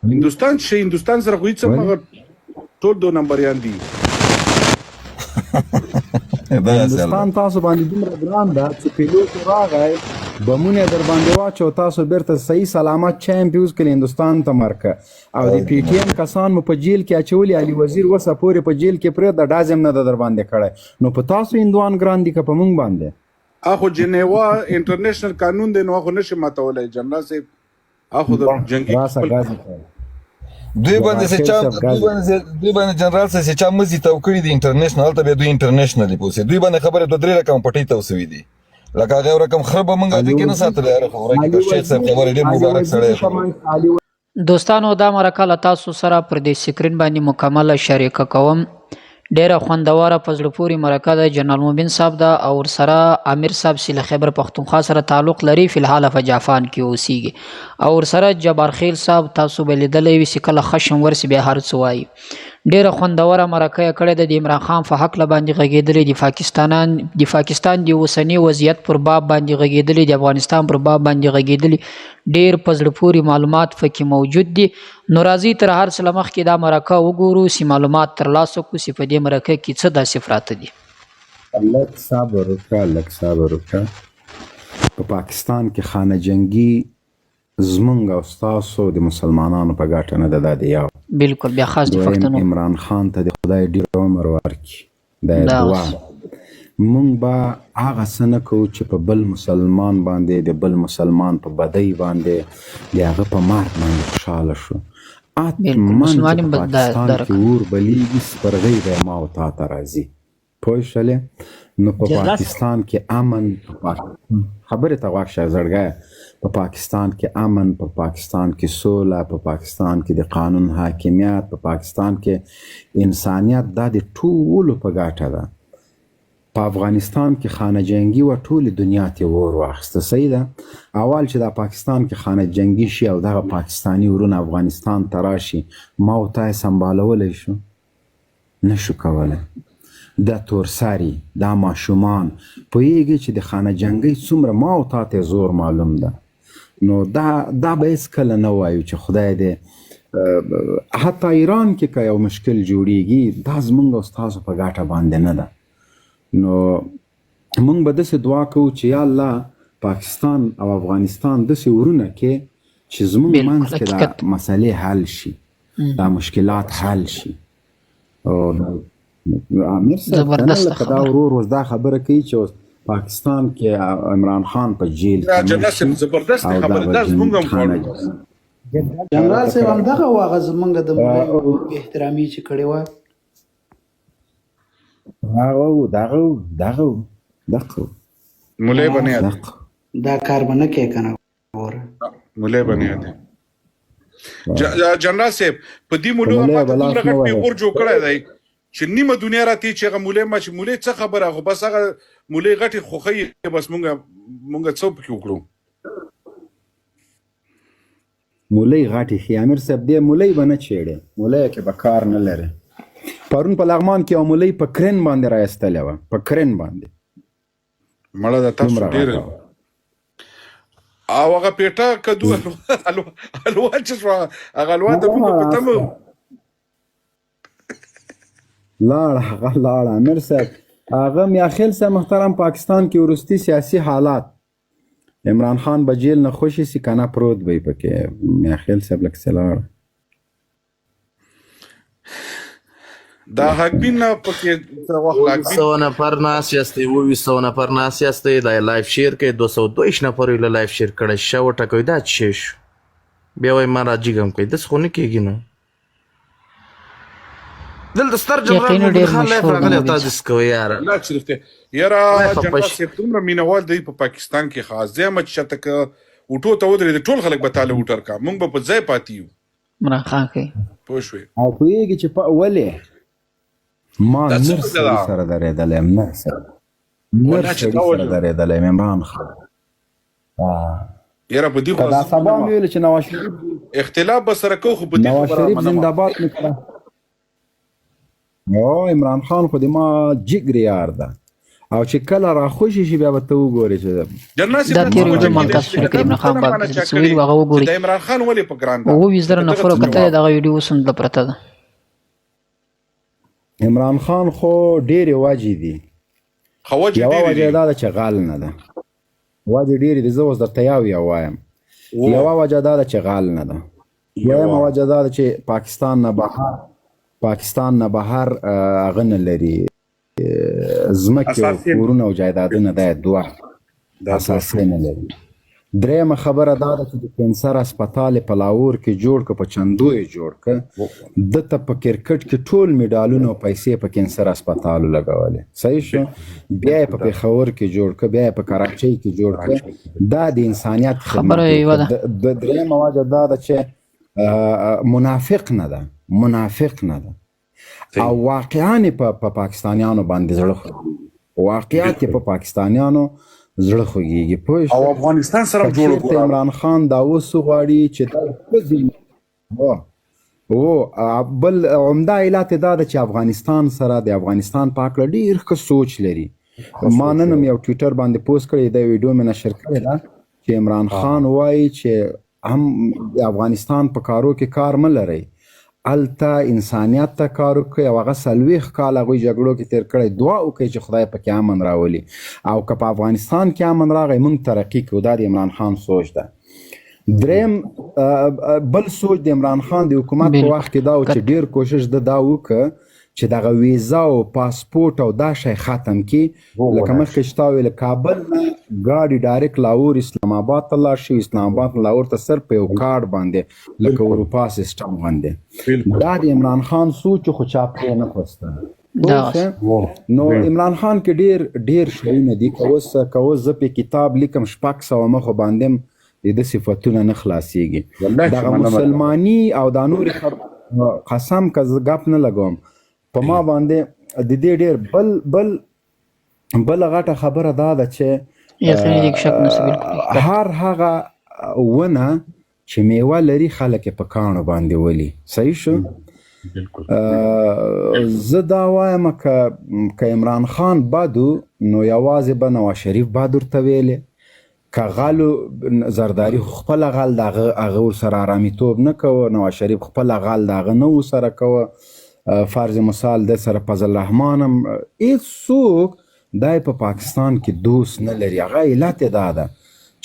هندوستان سره خو هیڅ هغه ټول 2 نمبریان دي. هندوستان تاسو باندې دومره ګران ده چې پیلوټ راغی بمونه در باندې واچو تاسو بیرته صحیح سلامت چمپیونز کړي هندوستان ته مرکه او د پی ټی ایم کسان مو په جیل کې اچولي علي وزیر وسه پورې په جیل کې پرې د ډازم نه در باندې کړی نو په تاسو هندوان ګران دي که په مونږ باندې اخو جنیوا انټرنیشنل قانون دی نو اخو نشي ماتولای جنرال صاحب اخو د جنگي دوی باندې جنرال صاحب چې چا مزي توکړي دي انټرنیشنل ته به دوی انټرنیشنلی پوسي دوی باندې خبره 2-3 رقم پټي توسوي دي لکه هغه رقم خراب مونږه دي کې نه ساتل راخورای کې شیخ صاحب خبره ډیر مبارک سره دوستانو دا مرکه له تاسو سره پر دې سکرین باندې مکمله شریکه کوم ډیره خوندوره په زړه پورې مرکه ده جنرال مبین صاحب ده او ورسره امیر صاحب چې له خیبر پښتونخوا سره تعلق لري فی الحال په جافان کې اوسیږي او ورسره جبار خیل صاحب تاسو به لیدلی وي چې کله خشم ورسي بیا هر څه وایي ډیره خوندوره مرکه یې کړې ده د عمران خان په هکله باندې غږېدلې د پاکستان د اوسني وضعیت پر باب باندې غږېدلې د افغانستان پر باب باندې غږېدلې ډیر په زړه پورې معلومات پکې موجود دي نو راځئ تر هر څه له مخکې دا مرکه وګورو چې معلومات ترلاسه کړو چې په دې مرکه کې څه داسې پراته دي لږ صبر وکړه په پاکستان کې خانه جنګي زمونږ او ستاسو د مسلمانانو په ګټه نه ده دا د یو بالکل بیا خاص د پښتنو عمران خان ته د خدای ډېر عمر ورکړي دا دعا مونږ به هغه څه نه کوو چې په بل مسلمان باندې د بل مسلمان په بدۍ باندې د هغه په مرګ باندې خوشحاله شو اتمن چې په پاکستان کې اور بلیږي سپرغۍ به ما او تا ته راځي پوه شولې نو په پاکستان کې امن خبرې ته غوږ شه زړګیه په پاکستان کې امن په پاکستان کې سوله په پاکستان کې د قانون حاکمیت په پاکستان کې انسانیت دا د ټولو په ګټه ده په افغانستان کې خانه جنګي و ټول دنیا ته ور واخسته صحیح ده اول چې د پاکستان کې خانه جنګي شي او دغه پاکستانی ورونه افغانستان ته راشي ما او تا سمبالولی شو نشو کولی دا تورساری دا ماشومان پوهیږي چې د خانه جنګۍ څومره ما او تا ته زور معلوم ده نو دا به هیڅکله نه وایو چې خدای دې حتی ایران کې که یو مشکل جوړیږي دا زمونږ او ستاسو په ګټه باندې نه ده نو مونږ به داسې دعا کوو چې یا الله پاکستان او افغانستان داسې ورونه کې چې زمونږ منځ کې دا مسلې حل شي دا مشکلات حل شي امیر صاحب لکه دا ورور اوس دا خبره کوي چې اوس پاکستان کې عمران خان په جیل کې زبردست خبره ده زمونږ هم غواړو جنرال صاحب همدغه و هغه زمونږ د مولوي احترامي چې کړې وه دغه مولای بنی دا کار به نه کوې که نه مولای بنی جنرال صاحب په دې مولو ما ته دومره غټ پیغور جوړ کړی دی چې نیمه دنیا راته چې هغه مولای ما چې مولای څه خبره خو بس هغه مولای غټې خوښۍ بس مونږ څه پکې وکړو مولای غټې ښې امیر صاحب دې مولای به نه چېړې مولای کې به کار نه لري پرون په لغمان کې یو مولای په کرین باندې رایستلی وه په کرین باندې مړه د تاسو ډېره او هغه پیټه کدو الوا چې شوه هغه الوا د مونږ په تمه لاړه امیر صاحب هغه میاخیل صاحب محترم پاکستان کې وروستي سیاسي حالات عمران خان به جیل نه خوشي سي کنه پروت به پکې میاخیل صاحب لکه لاړه دا حقبین پکې وخت لاګبین 100 نفر ناس یاستئ 200 نفر ناس یاستئ دا لایف شیر کې 222 نفر ویل لایف شیر کړه شو ټکوي دا شیش بیا وای ما راځم کوي د څخه نه کېږي نو دلته ستر جنرال مبین خان لایف راغلی تاسو کوي یار لا چرته یاره جنرال صاحب دومره مینوال دی په پاکستان کې خاص ځمه چې تک وټو ته ودرې ټول خلک به تعالی وټر کا مونږ په ځای پاتې یو عمران خان کې پوښوي او پوهیږي چې په ولې ما نر سره درېدلی یم نر سره درېدلی یم عمران خان یاره په دې که دا سبا مې ویل چې نواز شریف اختلاف به سره کوو خو په دې نواز شریف زنده‌باد مې کړه عمران خان خو د ما جګر یار ده او چې کله راخوشي شي بیا به ته وګورې چې جنرال دا صاحب تیر ویډیو مال تاسو سره کریم خان باب سویل هغه وګورئ د عمران خان ولې په ګران ده 20,000 نفرو کته دغه ویډیو اوس هم د پرته ده. عمران خان خو ډېرې وجې دي. خوج یوه ډېرې وجه دي. دا ده چې غال نه ده. وجې ډېرې دي. زه اوس درته یو وایم. یوه وجه دا ده چې غال نه ده. دویمه وجه دا ده چې پاکستان نه بهر هغه نه لري ځمکې او کورونه او جایدادونه دا دوه اساسي نه لري. درېیمه خبره دا ده چې د کینسر هسپتال په لاهور کې جوړ که په چندو یې جوړ که دته په کرکټ کې ټول میډالونه او پیسې په کینسر هسپتالو لګولې. صحیح شو. بیا یې په پېښور کې جوړ که بیا یې په کراچۍ کې جوړ که دا د انسانیت خبره یوه ده. درېیمه وجه دا ده چې منافق نه ده او واقعا په پاکستانیانو باندې زړه خوږي. واقعیت په پاکستانیانو زړه خوږیږي. پوه او افغانستان سره جوړ وګوره. عمران خان دا اوس غواړي چې دا بل عمده علت دا ده چې افغانستان سره د افغانستان په هکله ډېر ښه سوچ لري. ما نن هم یو ټویټر باندې پوسټ کړی دا ویډیو مې نشر کړې ده چې عمران خان وایي چې هم د افغانستان په کارو کې کار مه لرئ، هلته انسانیت ته کار وکړئ او هغه 40 کال هغوی جګړو کې تېر کړی. دعا وکړئ چې خدای پکې امن راولي او که په افغانستان کې امن راغی موږ ترقي کوو. دا د عمران خان سوچ ده. دریم بل سوچ د عمران خان د حکومت په وخت کې دا و چې ډېر کوشش ده دا وکړه چې دغه ویزا او پاسپورټ او دا شی ختم کړي. لکه مخکې چې تا ویل کابل نه ګاډي ډایرکټ لاهور اسلام آباد ته لاړ شي، اسلام آباد لاهور ته صرف په یو کارډ باندې لکه اروپا سیسټم باندې. دا د عمران خان سوچ خو چا پرې نه خوسته. نو عمران خان کې ډېر شیونه دي. که اوس زه په کتاب لیکم 600 مخو باندې د صفتونه نه خلاصېږي. دغه مسلماني او دا نورې قسم که زه ګپ نه لګوم په ما باندې د دې ډېر بل غټه خبره دا ده چې هر هغه ونه چې میوه لري خلک په کاڼو باندې ولي. صحیح شو. زه دا وایم که عمران خان بدو نو یوازې به نواز شریف بد ورته ویلې. که غلو زرداري خپله غل د هغه ورسره آرامیتوب نه کوه، نواز شریف خپله غل د هغه نه ورسره کوه. فرض مثال د سره فضل الرحمن هم هېڅوک دا په پاکستان کې دوست نه لري. هغه علت یې دا ده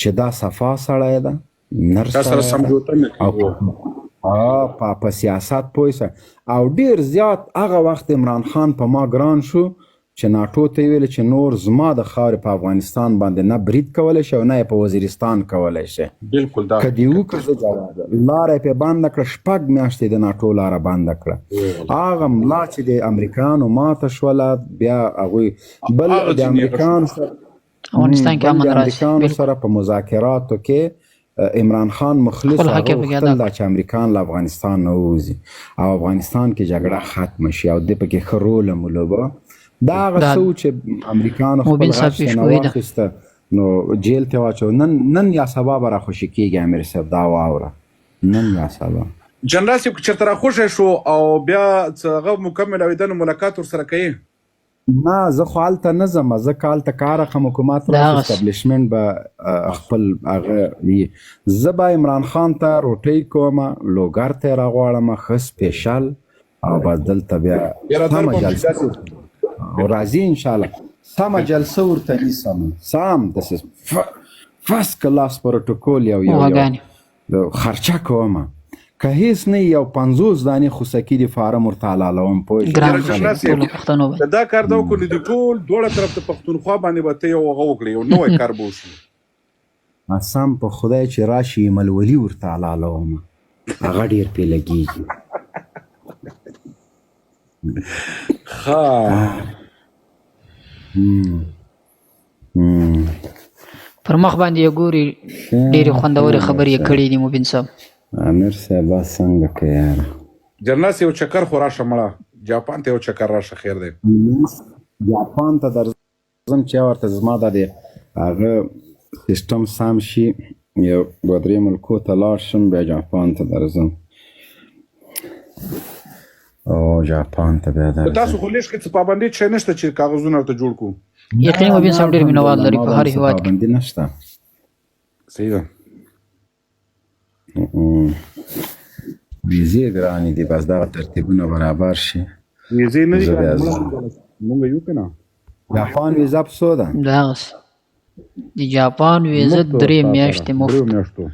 چې دا صفا سړی ده، نر سړی او په سیاست پوه شه. او ډېر زیات هغه وخت عمران خان په ما ګران شو چې ناټو ته یې ویل چې نور زما د خاورې په افغانستان باندې نه برید کولی شي او نه یې په وزیرستان کولی شي. بالکل دا که دې وکړه زه جواب لاره یې پرې بنده کړه. 6 میاشتې د ناټو لاره بنده کړه. هغه ملا چې د امریکایانو ماته شوله بیا هغوی بل د امریکایانو سره په مذاکراتو کې عمران خان مخلص هغه غوښتل دا چې امریکایان له افغانستان نه ووځي او افغانستان کې جګړه ختمه شي او دې پکې ښه رول هم ولوبه. دا هغه څه و چې امریکایانو خپل غږ نه واخیسته نو جیل ته واچو. نن یا سبا به راخوشي کېږي امیر صاحب دا واوره. نن یا سبا جنرال صاحب که چېرته راخوشی شو او بیا هغه مکمل اورېدنه ملاقات ورسره کوي؟ نه زه خو هلته نه ځم. زه که هلته کار رقم حکومت راشي اسټابلیشمنټ به خپل هغه وي. زه به عمران خان ته روټۍ کومه، لوګر ته یې راغواړمه ښه سپیشل او به دلته بیا سمه جلسه او راځي انشاءالله سمه جلسه ورته نیسم. سم دس فرست کلاس پروتوکول یو خرچه کومه. که هیڅ نه یو 50 دانې خوسکي د فارم ورته حلالوم. پوه دا کار دا وکړو د ټول دواړه طرف ته پښتونخوا باندې به ته یو هغه وکړې یو نوی کار به وشي. قسم په خدای چې راشي ملولي ورته حلالوم. هغه ډېر پې لګېږي. پر مخ باندې یې ګوري ډېرې خوندورې خبرې یې کړې دي مبین صاحب. امیر صاحب څنګه که یاره جنرال صاحب یو چکر خو راشه مړه جاپان ته یو چکر راشه خیر دی. جاپان ته درځم چې ورته زما د هغه سیسټم سم شي یو 2-3 ملکو ته لاړ شم بیا جاپان ته درځم. او جاپان ته بیا درځم. تاسو خو لیش کې څه پابندي شی نشته چې کاغذونه ورته جوړ کړو؟ یقیني مبین صاحب ډېر مینوال لري په هر هیواد کې. پابندي نشته. صحیح ده. ویزې ګرانې دي، بس دغه ترتیبونه برابر شي. ویزې نه دي زه بیا ځم. مونږ یو که نه جاپان ویزه په څو ده؟ دغسې د جاپان ویزه 3 میاشتې مفت. 3 میاشتو.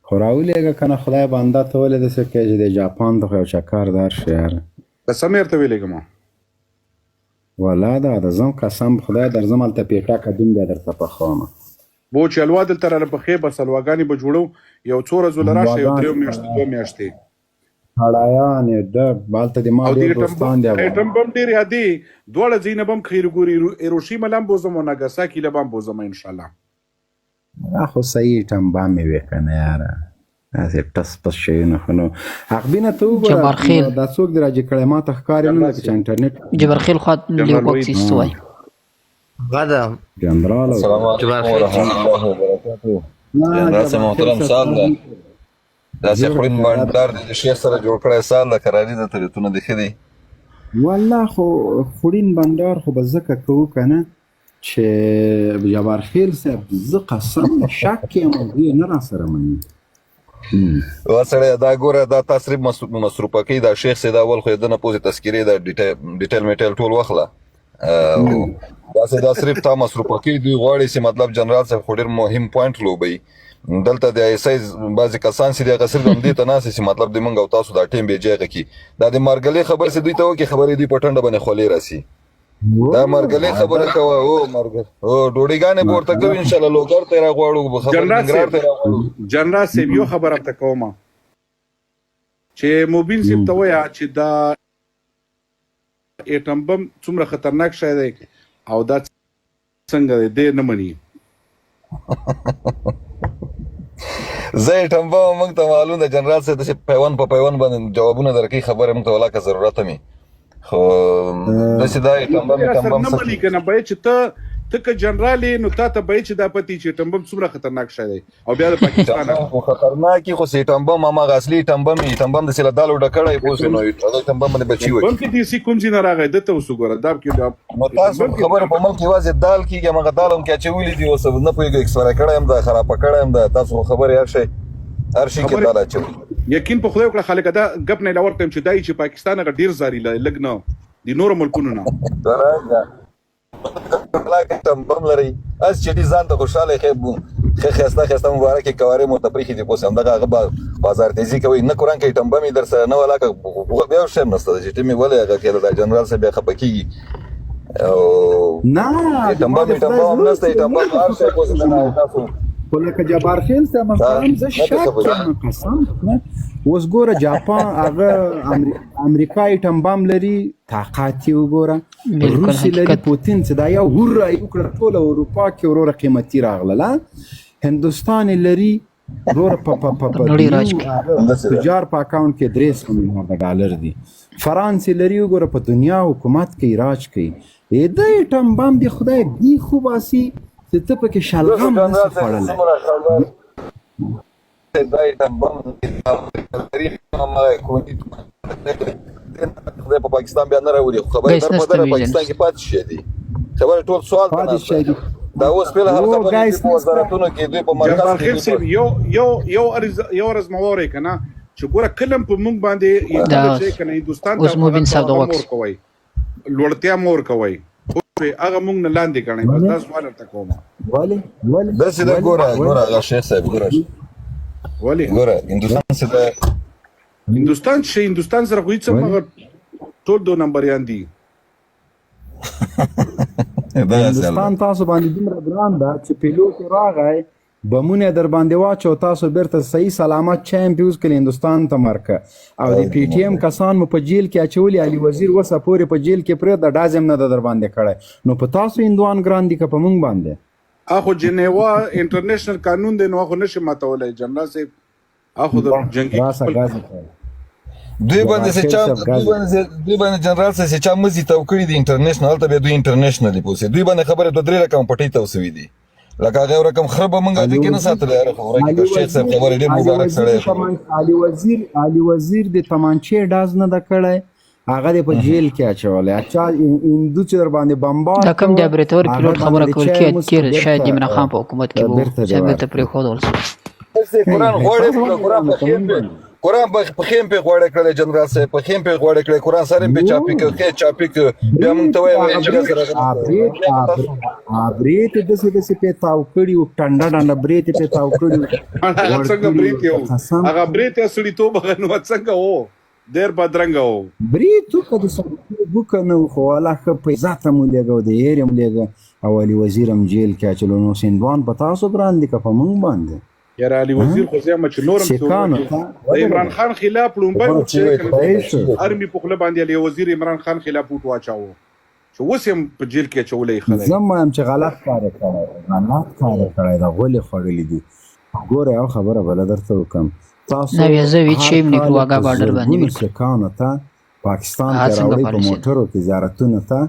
خو راولېږه که نه خدای بنده ته ولې داسې کوې چې د جاپان ته خو یو چکر درشي یاره. قسم یې ورته ویلېږم. والله دا د ځم قسم خدای درځم هلته پیټاکه دوم بیا درته پخومه. بو چې الوا دلته راله پخې بس الواګانې به جوړو یو څو ورځو له راشه یو 3 میاشتې 2 میاشتې هړایانې ډک هلته د ما او ډېر دې دوستان دي ایټم بم ډېر یادې دواړه ځایونه به هم خیرګوري هیروشیما له هم بوځم او ناګاساکي له به هم بوځم انشاءالله. خو صحیح ټمبه مې وې که نه یاره داسې ټس پس شیونه خو نو حقبینه ته جبارخیل. وګوره دا څوک دې راجې کړی ما ته ښکاري نه لکه چې انټرنېټ جبرخیل خوا لیوبک سیستوی. غدا جنرال او السلام علیکم ورحمۃ اللہ وبرکاتہ. جنرال صاحب محترم سال ده داسې خورین بانډار د شیخ سره جوړ کړی سال ده کراري ده طبیعتونه دې ښه دي. والله خو خوړین بنډار خو به ځکه کوو که نه چې جبارخیل صاحب زه قسم شک یم او دوی نه راسره مني. وا سړی دا ګوره دا تا صرف مصروفه کوي دا شیخ صاحب اول خو یې ده نه پوزې تذکیرې دا ډیټیل میټیل ټول واخله داسې دا صرف تا مصروفه کوي. دوی غواړي چې مطلب جنرال صاحب خو ډېر مهم پوینټ لوبوي دلته د ایسای بعضې کسان چې دي هغه صرف همدې ته ناست چې مطلب د موږ او تاسو دا ټیم بې جایغه کړي. دا د مارګلې خبرې چې دوی ته وکړي خبرې دوی په ټنډه باندې خولې راسي. دا مارګلې خبره کوه او ډوډۍ به ورته کوي انشاءالله لوګر ته یې راغواړو خبر ننګرهار ته یې راغواړو. جنرال صاحب یو خبره ته کومه چې مبین صاحب ته وایه چې دا ایټم بم څومره خطرناک شی دی او دا څنګه دی دی نه مني. زه ایټم بم موږ ته معلوم ده جنرال صاحب داسې پیوند په پیوند باندې جوابونه درکوي خبرې موږ ته ولاکه ضرورت مې خو داسې دا ایټم بم نه مني که نه باید چې ته که جنرال یې نو تا ته باید چې دا پتې چې ایټم بم څومره خطرناک شی دی او بیا د پاکستان خو خطرناک خو ایټم بم هماغه اصلي ایټم بم داسې له دالو ډکړی پوه شوې نو هغه ایټم بم باندې بچي وي. بم کې دیسي کوم ځای نه راغی ده ته اوس وګوره دا کې نو تاسو خبره په ملک یوازې دال کېږي هماغه دال هم کې اچولي دي اوس نه پوهېږو ایکسپایر کړی هم ده خرابه کړی هم ده تاسو خو خبرې هر شی کې دال اچوي. یقین په خدای وکړه خلک دا ګپ نه لاورته چې دای چې پاکستان هغه ډیر زاري لګ نه د نورو ملکونو نه ایټم بم لري اس چې دې ځان ته خوشحاله ښایسته مبارکې کوارې مو ته پرېښي دي اوس همدغه هغه بازار تیزي کوي نه قرآن کې ایټم بم یې در سره نه ولاکه بیا شی هم نشته چې ټیم یې ولې هغه کېده دا جنرال صاحب بیا خفه کېږي نه ایټم بم هم نشته ایټم بم هر شی اوس تاسو خو لکه جبارخیل صاحب محترم زه شک کوم قسم اوس ګوره جاپان هغه امریکا ایټم بم لري طاقت یې وګوره روسي لري پوتین چې دا یو هوره یې وکړه ټوله اروپا کې وروره قیمتي راغله هندوستان یې لري وروره تجار په اکاونټ کې 300 میلیارډ ډالر دي فرانس یې لري وګوره په دنیا حکومت کوي راج کوي دا ایټم بم دی خدای دی خو باسي چې ته پکې شلغم نشي خوړلی دا ایټم بم تاریخ خدای په پاکستان بیا نه راولي خبرې در په دره پاکستان کې پاتې شوی دي خبرې ټول سوال دا اوس پهله هر خبرې په وزارتونو کې دوی په مرکز کې یو ورځ مو واورئ که نه چې ګوره کلم په موږ باندې هندوستان ته لوړتیا مه ورکوئ هغه موږ نه لاندې کړئ بس دا سوال درته کوم داسې ده ګوره هغه شیخ صاحب ولې هندوستان سره خو هېڅ هم هغه ټول 2 نمبریان دي هندوستان تاسو باندې دومره ګران ده چې پیلوټ راغی بمونه در باندې واچو تاسو بیرته صحیح سلامت چایم پیوز کړي هندوستان ته مرکه او د پی ټی ایم کسان مو په جیل کې اچولي علي وزیر وسه پورې په جیل کې پرې د ډازم نه در باندې کړی نو په تاسو هندوان ګران دي که په موږ باندې اخو جنیوا انټرنیشنل قانون دی نو اخو نشي ماتولی جنرال صاحب اخو د جنګي دوی باندې جنرال صاحب چې چا مزي تو کړي دي انټرنیشنل هلته بیا دوی انټرنیشنلي پوسي دوی باندې خبرې 2-3 رقم پټۍ توسوي دي لکه هغه رقم خراب مونږ دې کې نه ساتل یاره خبره کې شیخ صاحب خبره ډېر مبارک سره علي وزیر د تمانچې ډاز نه د کړی هغه دې په جیل کې اچولی چا هندو چې در باندې بمبار دا کوم د بریتور پیلوټ خبره کول کې تیر شاید عمران خان په حکومت کې وو چې بیرته پرېښودل شو قرآن غوړې قرآن په خیم په غوړې کړل جنرال صاحب په خیم په غوړې کړل قرآن سره په چاپی کې چاپی کې بیا موږ ته وایي چې سره بریت دسې په تاو کړي او ټنډه ډنډه بریت په تاو کړي څنګه بریت یو هغه بریت سړی تو بغنو څنګه وو ډېر بدرنګ وو بریت کو د سره وکنه خو الله په ذاته مو لګو د یې مو لګو اولی وزیرم جیل کې چلو نو سندوان پتا سو براندې کا په مونږ باندې یاره علي وزیر خو زما چې نورم د عمران خان خلاف لومبای چې ارمي په خپل باندې علي وزیر عمران خان خلاف وټ واچاو چې وسم په جیل کې چولې خلک زما هم چې غلط کار کړی دا غولې خورلې دي ګوره یو خبره بل درته وکم تاسو نو زه وی چې موږ واګه بارډر باندې سکانو ته پاکستان ته راوړي په موټرو کې زیارتونه ته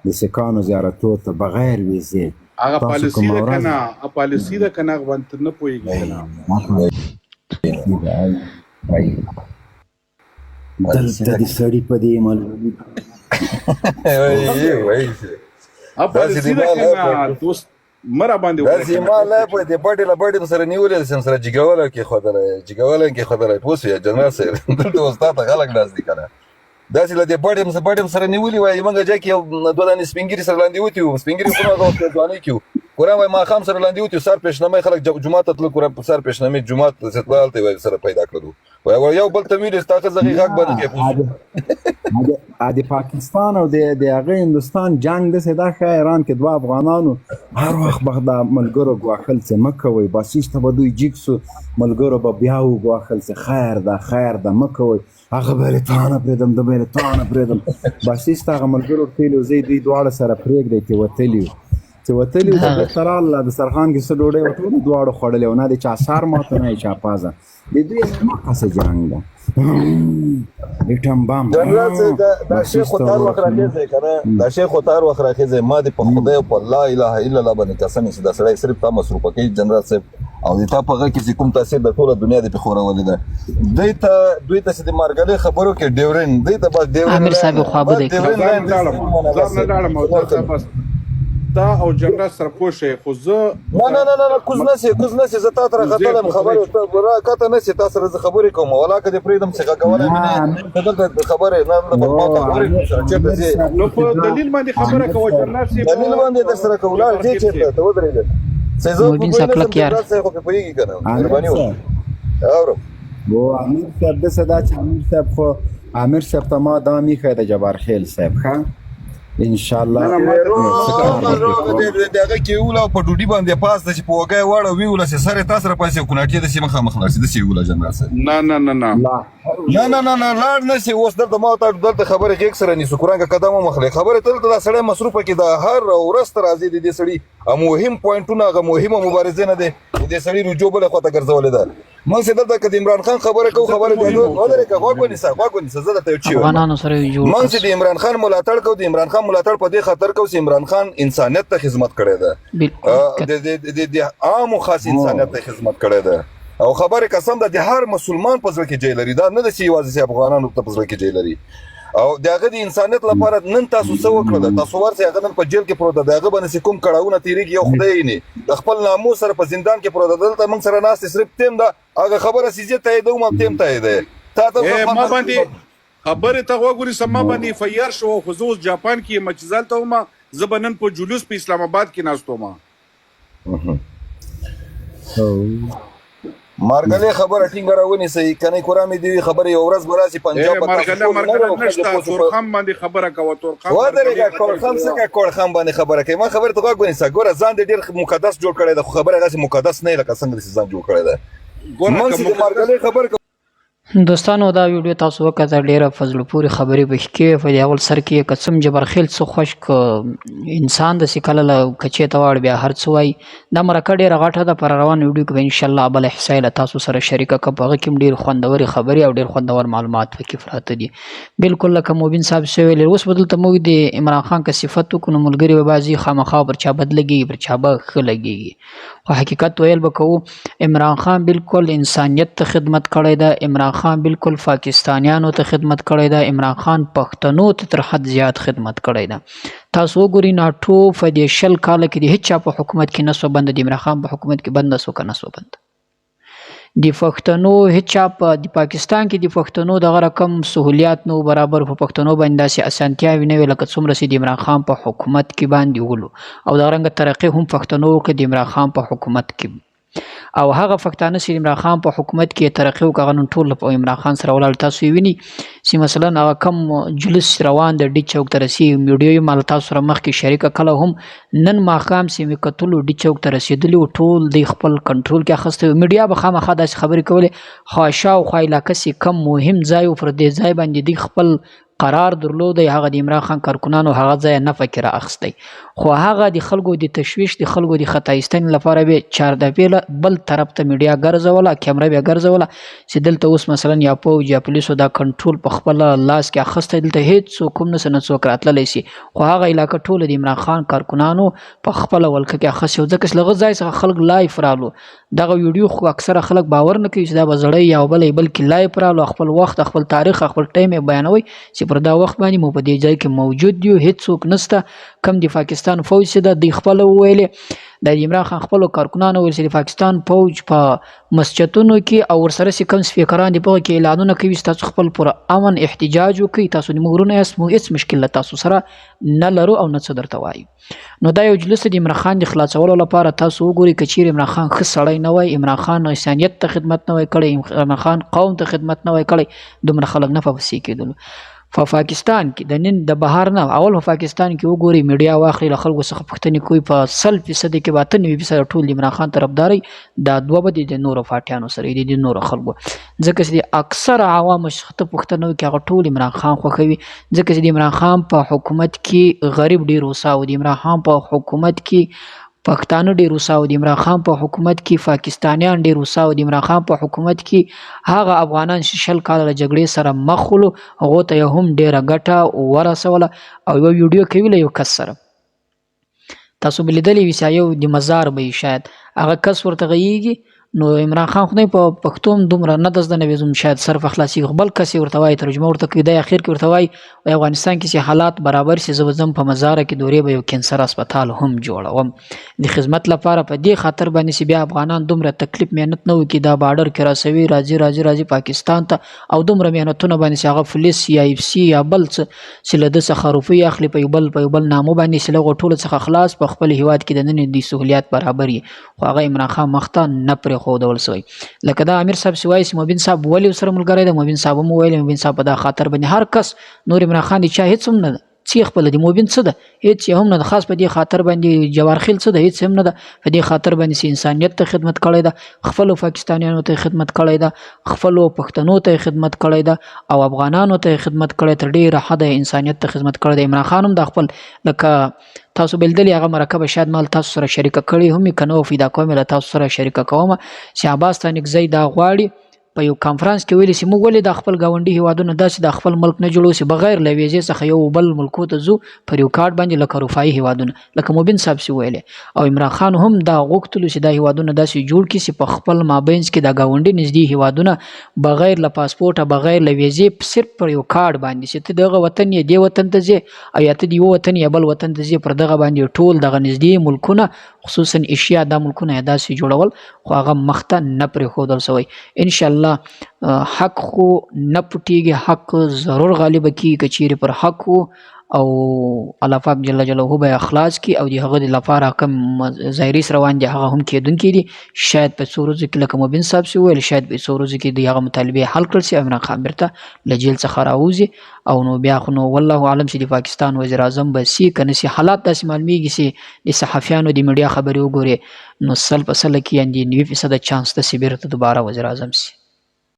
د سکانو زیارتو ته بغیر ویزه هغه پالیسی ده کنه پالیسی ده کنه غوانت نه پويږي کنه دلته د سړی په دې معلومي ا پالیسی ده کنه دوست مرا باندې داسې ما لا په دې پټه لا پټه سره نیولې سم سره جګول کې خدای پوسه جنرال سره دلته استاد غلط ناز دي کنه داسې له دې پټه سره نیولې وای موږ ځکه یو دوه دانې سپینګری سره لاندې وتی سپینګری په ځواني کې قرآن وای ما خام سره لاندې وتی سر پېښنامه خلک جمعه ته تل قرآن سر پېښنامه جمعه ستوال ته وای سره پیدا کړو وای یو بل ته ویل استاکه زغی غاک باندې کې د پاکستان او د هغه هندستان جنگ د سدا ایران کې دوه افغانانو هر وخت بغدا ملګرو غواخل څه مکوي باسیس ته دوی جیکسو ملګرو به بیا غواخل څه خیر ده مکوي هغه بل تانه پردم د بل تانه پردم باسیس ته ملګرو تیلو زی دوی دواړه سره پرېګ دی چې وتلی د ترال د سرخان کې څه ډوډۍ وټول دواړه خړلې نه دي چا سار ماته نه چا پازه د دوی څه جنگ ده لټم بام دا شیخ خطر وخراخه کنه دا شیخ خطر وخراخه ما دې په خدای او په لا اله الا الله باندې قسم چې دا سړی صرف تا مصروف کوي جنرال صاحب او د تا په غږ کې کوم تاثیر د ټوله دنیا د خورولې ده دوی ته د مارګلې خبرو کې ډیورن دوی ته بس ډیورن امیر صاحب خو به ډیورن تا او جنرال سره پوښه خو زه نه کوز نسی زه تا تر خطرم خبره ته ورا کته نسی تا سره خبرې کوم ولا کده پریدم څنګه کوله مینه دلته خبره نه په ما خبرې چې نو په دلیل باندې خبره کوي جنرال سی دلیل باندې در سره کولای دي چې ته ودرېږي مبین صاحب کلک یار څه خو په یوه کنه مهرباني وکړه اورم وو امیر صاحب د صدا چې امیر صاحب ته ما دا میخه د جبار خیل صاحب ښه ان شاء الله دغه کې ولا په ډوډۍ باندې پاسته چې په وګای واړه ویول چې سره تاسو را پاسې کوناټي د سیمه مخلص د سی ولا جنرال صاحب نه لاړ نشي اوس درته ما ته دلته خبره کې اکثر نه سکرانګه قدمه مخله خبره تل د سړی مصروفه کې د هر ورځ تر ازي د سړی مهم پوینټونه غو مهمه مبارزه نه ده د سړی رجوع بل خواته ګرځول ده مونږ څه دلته د عمران خان خبره کوو خبره دی ودرې کا غوګونی څه زده ته چی افغانانو سره جوړ مونږ د عمران خان ملاتړ کوو د عمران خان ملاتړ په دې خاطر کوو چې عمران خان انسانیت ته خدمت کړی ده د عام خاص انسانیت ته خدمت کړی ده او خبره قسم ده د هر مسلمان په ځل کې جیل لري دا نه د سی یوازې افغانانو په ځل کې جیل لري او دغه د انسانیت لپاره نن تاسو څه وکړل تاسو ورته هغه نن په جیل کې پروت دغه باندې کوم کړهونه تیریږي یو خدای نه د خپل ناموس سره په زندان کې پروت دلته موږ سره ناس صرف تیم دا هغه خبره سيزه ته دوه ما تیم ته ده تا ما باندې خبره ته وګوري سم باندې فیر شو خصوص جاپان کې مچزال ته ما زبنن په جلوس په اسلام آباد کې ناستو ما مارګلې خبره ټینګ راونی سي کني قرامي دی خبره یو ورځ براسي پنجاب مارګلې نشته تورخم باندې خبره کوي تورخم ودرېګه تورخم څنګه تورخم باندې خبره کوي ما خبره ته غوښنی سا ګوره ځان دې ډېر مقدس جوړ کړی د خبره غاسي مقدس نه لکه څنګه ځان جوړ کړی ده ګوره مارګلې خبره دوستانو دا ویډیو تاسو وکړه ډیره فضل پوری خبرې به کې په اول سر کې قسم جبرخیل څو خوشک انسان د سکاله کچې ته وړ بیا هر څه وای دا مرکه ډیره غټه ده پر روان ویډیو کې ان شاء الله بل احسایل تاسو سره شریکه کبه کې ډیر خوندور خبرې او ډیر خوندور معلومات وکي فراته دي بالکل لکه مبین صاحب سویل اوس بدل ته مو دي عمران خان کا صفات کو ملګری به بازي خامخا پر چا بدلږي پر چا به خلګي خو حقیقت ویل به کوو عمران خان بالکل انسانیت ته خدمت کړی ده، عمران خان بالکل پاکستانیانو ته خدمت کړی ده، عمران خان پښتنو ته تر حد زیات خدمت کړی ده. تاسو وګورئ ناټو په دې 20 کاله کې د هیڅ چا په حکومت کې نه سو بند، د عمران خان په حکومت کې بند نه سو که نه سو بند. د پښتنو هیڅ چا په د پاکستان کې د پښتنو دغه رقم سهولیات نو برابر، په پښتنو باندې داسې اسانتیاوې نه وې لکه څومره چې د عمران خان په حکومت کې باندې ولو، او دغه رنګه ترقي هم پښتنو کې د عمران خان په حکومت کې، او هغه پښتانه چې عمران خان په حکومت کې ترقي وکړه هغه نن ټول په عمران خان سره ولاړ. تاسو یې وینئ چې مثلا هغه کم جلوس روان د ډي چوک ته رسي، ویډیو یې مال تاسو سره مخکې شریکه کله هم نن ماښام چې مې کتلو ډي چوک ته رسېدلي وو ټول دی خپل کنټرول کې اخیستی وو. میډیا به خامخا داسې خبرې کولې خو شاوخوا علاقه چې کم مهم ځای و پر دې ځای باندې دوی خپل قرار درلودی، هغه د عمران خان کارکنانو هغه ځای نه پکې را اخیستی، خو هغه د خلکو د تشویش د خلکو د خطا ایستنې لپاره به چاردپې بل طرف ته میډیا ګرځوله، کیمره به ګرځوله چې دلته اوس مثلا یا پوځ یا پولیسو دا کنټرول په خپل لاس کې اخیستی، دلته هېڅ څوک هم نه څوک راتللی شي، خو هغه علاقه ټوله د عمران خان کارکنانو په خپله ولکه کې اخیستې وه. ځکه چې له هغه ځای څخه خلک لایف رالو، دغه ویډیو خو اکثره خلک باور نه کوي چې دا به زړی یا بلی، بلکې لایف رالو، خپل وخت خپل تاریخ خپل ټایم یې بیانوي چې پر دا وخت باندې مو په دې ځای کې موجود یو، هېڅوک نسته. کم د پاکستان فوج چې ده دوی خپله وویلې، د عمران خان خپلو کارکنانو وویل چې د پاکستان فوج په مسجدونو کې او ورسره چې کم سپیکران دي په هغه کې اعلانونه کوي چې تاسو خپل پر امن احتجاج وکړئ، تاسو د مغرونه یاست، موږ هېڅ مشکل له تاسو سره نه لرو او نه څه درته وایو. نو دا یو جلوس د عمران خان د خلاصولو لپاره تاسو وګورئ که چیرې عمران خان ښه سړی نه وای، عمران خان انسانیت ته خدمت نه وای کړی، عمران خان قوم ته خدمت نه وای کړی، دومره خلک نه په پسې کېدلو. په پاکستان کې د نن د بهار نه اول په پاکستان کې وګورئ میډیا واخلي له خلکو څخه پوښتنې کوي، په 100% کې به 98% ټول د عمران خان طرفداري، دا 2 به د نورو پارټیانو سره دي، د نورو خلکو، ځکه چې د اکثره عوامو څخه ته پوښتنه وکړي هغه ټول عمران خان خوښوي، ځکه چې د عمران خان په حکومت کې غریب ډېر هوسا و، د عمران خان په حکومت کې پښتانه ډېر هوسا و، د عمران خان په حکومت کې پاکستانیان ډېر هوسا و، د عمران خان په حکومت کې هغه افغانان چې 20 کاله له جګړې سره مخ ولو هغو ته یې هم ډېره ګټه ورسوله. او یوه ویډیو کوي له یو کس سره، تاسو به لیدلی وي چې یو د مزار به یې شاید هغه کس ورته غږېږي، نو عمران خان خدای په پښتو هم دومره نه ده زده نوې زم شاید صرف خلاصېږي، بل کس یې ورته وایي ترجمه ورته کوي، دی اخر کې ورته وایي افغانستان کې چې حالات برابر شي زه به ځم په مزاره کې دورې به یو کینسر اسپتال هم جوړوم د خدمت لپاره، په دې خاطر باندې چې بیا افغانان دومره تکلیف محنت نه وکړي، دا بارډر کې راسوي راځي پاکستان ته، او دومره محنتونه باندې چې هغه پولیس یا FC یا بل څه چې له ده څخه روپۍ اخلي په یو بل نامو باندې چې له هغو ټولو څخه خلاص په خپل هېواد کې د نن د سهولیات برابر وي، خو هغه عمران خان مخ ته نه پرېښودل سوی. لکه دا امیر صاحب چې وایي چې مبین صاحب ولې ورسره ملګری دی، مبین صاحب هم وویل مبین صاحب په دا خاطر باندې هر کس نور عمران خان د چا هېڅ هم نه ده، څه خپله د مبین څه ده هېڅ یې هم نه ده، خاص په دې خاطر باندې جوارخیل څه ده هېڅ هم نه ده، په دې خاطر باندې چې انسانیت ته خدمت کړی ده، خپلو پاکستانیانو ته خدمت کړی ده، خپلو پښتنو ته خدمت کړی ده، او افغانانو ته خدمت کړی، تر ډېره حده انسانیت ته خدمت کړی ده. عمران خان هم د خپل لکه تاسو بلدلی هغه مرکه به شاید مال تاسو سره شریکه کړې هم که نه وه، پیدا کوم له تاسو سره شریکه کوم چې عباس تانکزی دا غواړي په یو کانفرانس کې ویلي چې موږ ولې د خپل ګاونډي هېوادونه داسې د خپل ملک نه جوړو چې بغیر له ویزې څخه یو بل ملکو ته ځو پر یو کارډ باندې لکه رفاهي هېوادونه لکه مبین صاحب چې ویلې، او عمران خان هم دا غوښتلو چې دا هېوادونه داسې جوړ کړي چې په خپل مابینځ کې د ګاونډي نږدې هېوادونه بغیر له پاسپورټه بغیر له ویزې صرف پر یو کارډ باندې چې ته دغه وطن یې دې وطن ته ځې او یا ته د یو وطن یا بل وطن ته ځې پر دغه باندې ټول دغه نږدې ملکونه خصوصا ایشیا دا ملکونه یې داسې جوړول، خو هغه مخ ته نه پرېښودل سوی. انشاءالله حق خو نه پټېږي، حق ضرور غالبه کېږي که چیرې پر حق وو، او الله پاک جل جلاله به اخلاص کړي او د هغه د لپاره کوم ظاهریس روان دي هغه هم کېدونکي دي، شاید په څو ورځو کې لکه مبین صاحب چې وویل شاید په څو ورځو کې د هغه مطالبې حل کړل شي، عمران خان بیرته له جیل څخه راوځي، او نو بیا خو نو والله اعلم چې د پاکستان وزیر اعظم به سي که نه سي، حالات داسې معلومیږي چې د صحافیانو د میډیا خبرې وګورې نو 100% کې یعنې 90% چانس ته چې بیرته دوباره وزیر اعظم سي.